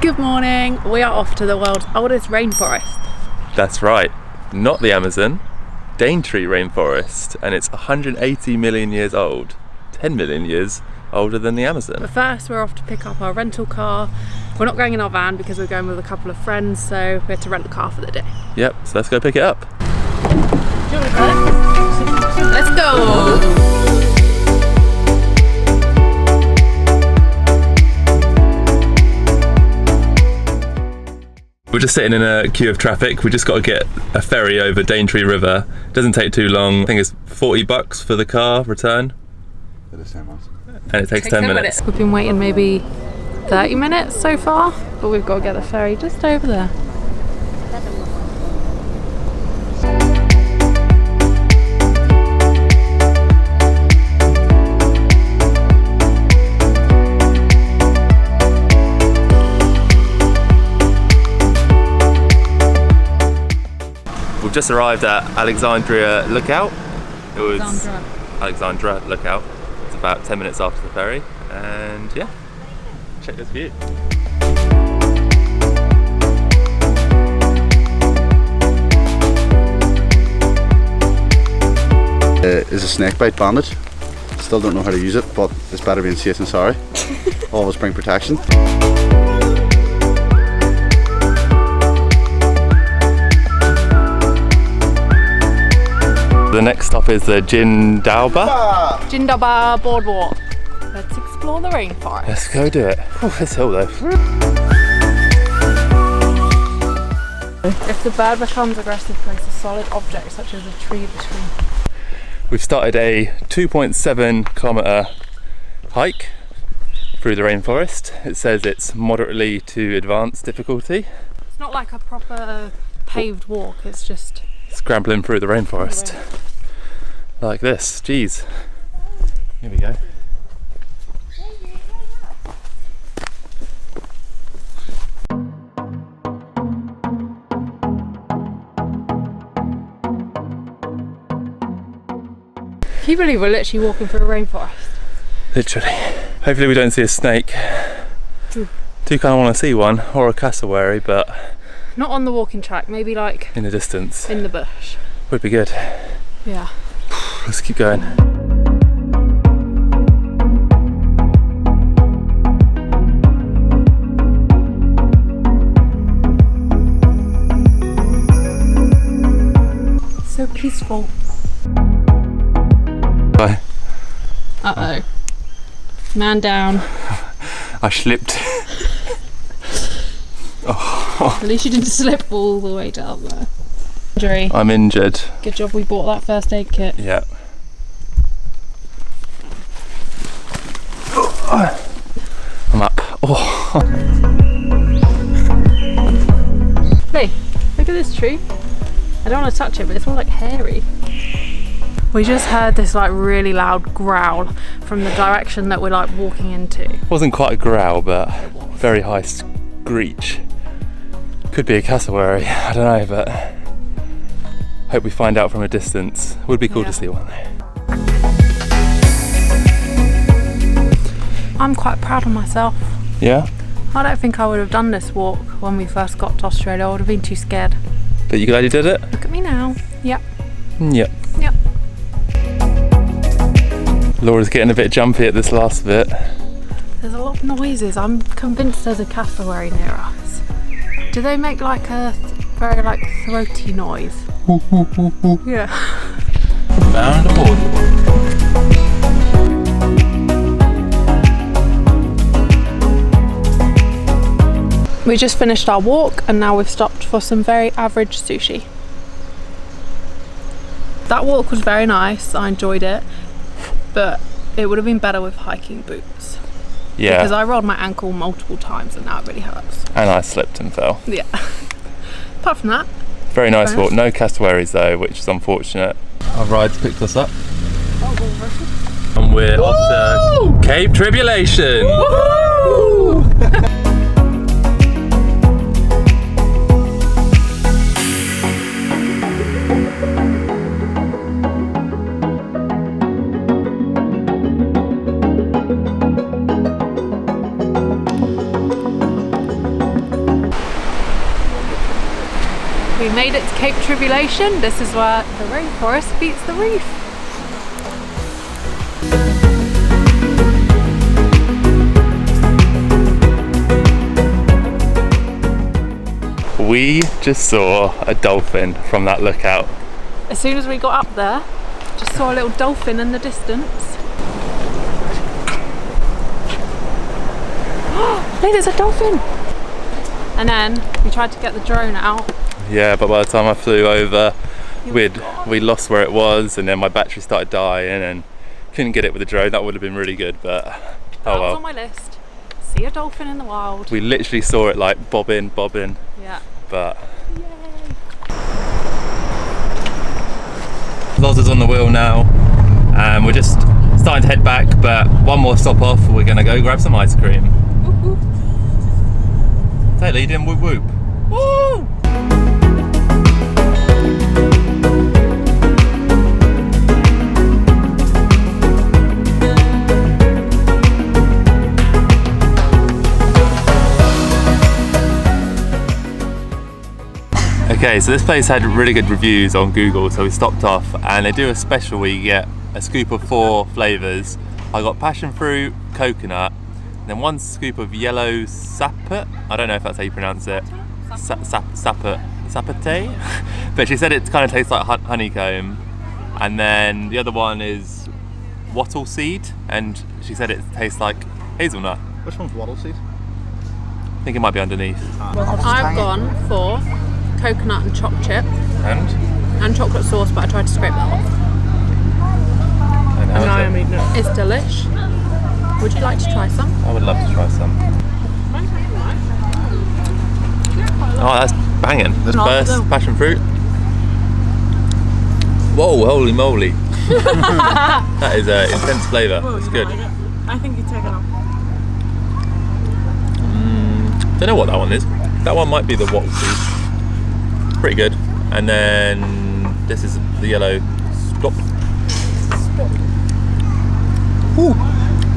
Good morning. We are off to the world's oldest rainforest. That's right, not the Amazon, Daintree Rainforest, and it's 180 million years old, 10 million years older than the Amazon. But first we're off to pick up our rental car. We're not going in our van because we're going with a couple of friends, so we had to rent the car for the day. Yep, so let's go pick it up. Let's go! We're just sitting in a queue of traffic. We just got to get a ferry over Daintree River. Doesn't take too long. I think it's $40 for the car return. It is 10 minutes. And it takes 10 minutes. We've been waiting maybe 30 minutes so far, but we've got to get the ferry just over there. We've just arrived at Alexandria Lookout. It was Alexandra Lookout. It's about 10 minutes after the ferry, and yeah, check this view. Is a snakebite bandage. Still don't know how to use it, but it's better being safe than sorry. Always bring protection. The next stop is the Jindaba boardwalk. Let's explore the rainforest. Let's go do it. Oh, this hill though. If the bird becomes aggressive, place a solid object such as a tree between. We've started a 2.7 kilometre hike through the rainforest. It says it's moderately to advanced difficulty. It's not like a proper paved walk, it's just scrambling through the rainforest like this. Jeez. Here we go. Can you believe we're literally walking through a rainforest? Literally. Hopefully we don't see a snake. Do kind of want to see one, or a cassowary, but not on the walking track, maybe like in the distance. In the bush. Would be good. Yeah. Let's keep going. So peaceful. Bye. Uh-oh. Man down. I slipped. At least you didn't slip all the way down there. Injury. I'm injured. Good job we bought that first aid kit. Yeah. I'm up. Oh. Hey, look at this tree. I don't want to touch it, but it's all like hairy. We just heard this like really loud growl from the direction that we're like walking into. It wasn't quite a growl, but very high screech. Could be a cassowary, I don't know, but hope we find out from a distance. Would be cool to see one though. I'm quite proud of myself. Yeah? I don't think I would have done this walk when we first got to Australia. I would have been too scared. But you glad you did it? Look at me now. Yep. Yep. Yep. Laura's getting a bit jumpy at this last bit. There's a lot of noises. I'm convinced there's a cassowary near us. Do they make like a very like throaty noise? Yeah. Found a boardwalk. We just finished our walk and now we've stopped for some very average sushi. That walk was very nice, I enjoyed it, but it would have been better with hiking boots. Yeah. Because I rolled my ankle multiple times and now it really hurts. And I slipped and fell. Yeah. Apart from that. Very nice walk. No cassowaries though, which is unfortunate. Our ride's picked us up. And we're off to Cape Tribulation. Woohoo! made it to Cape Tribulation. This is where the rainforest beats the reef. We just saw a dolphin from that lookout. As soon as we got up there, just saw a little dolphin in the distance. Hey, there's a dolphin! And then we tried to get the drone out. Yeah, but by the time I flew over, we lost where it was, and then my battery started dying and couldn't get it with the drone. That would have been really good, but oh That was well. on my list. See a dolphin in the wild. We literally saw it like bobbing, Yeah. but Loz is on the wheel now, and we're just starting to head back, but one more stop off, we're gonna go grab some ice cream. Whoop, whoop. Taylor, you didn't whoop whoop. Woo! Okay, so this place had really good reviews on Google, so we stopped off, and they do a special where you get a scoop of 4 flavours. I got passion fruit, coconut, and then 1 scoop of yellow sapot. I don't know if that's how you pronounce it. Sapate? But she said it kind of tastes like honeycomb. And then the other one is wattle seed, and she said it tastes like hazelnut. Which one's wattle seed? I think it might be underneath. I've gone for coconut and choc chip and chocolate sauce, but I tried to scrape that off. And how is it? It's delish. Would you like to try some? I would love to try some. Oh, that's banging. This first passion fruit. Whoa, holy moly. That is an intense flavour. It's good. I think you take it off. Don't know what that one is. That one might be the wattle seed. Pretty good. And then this is the yellow stop. Ooh,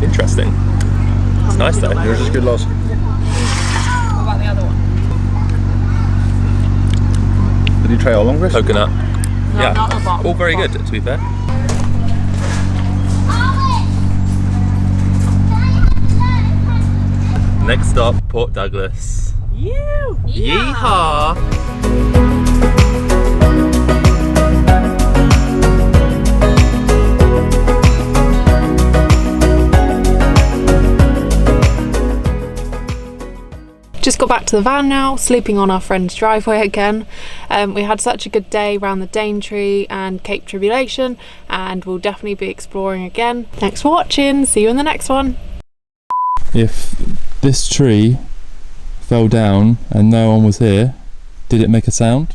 interesting. It's nice though. Yours is good, Loz. What about the other one? Did you try all of them, Chris? Coconut. No, Yeah, not the bottom. all very good to be fair. Next stop, Port Douglas. Yeehaw! Just got back to the van now, sleeping on our friend's driveway again. We had such a good day around the Daintree and Cape Tribulation, and we'll definitely be exploring again. Thanks for watching, see you in the next one. If this tree fell down and no one was here, did it make a sound?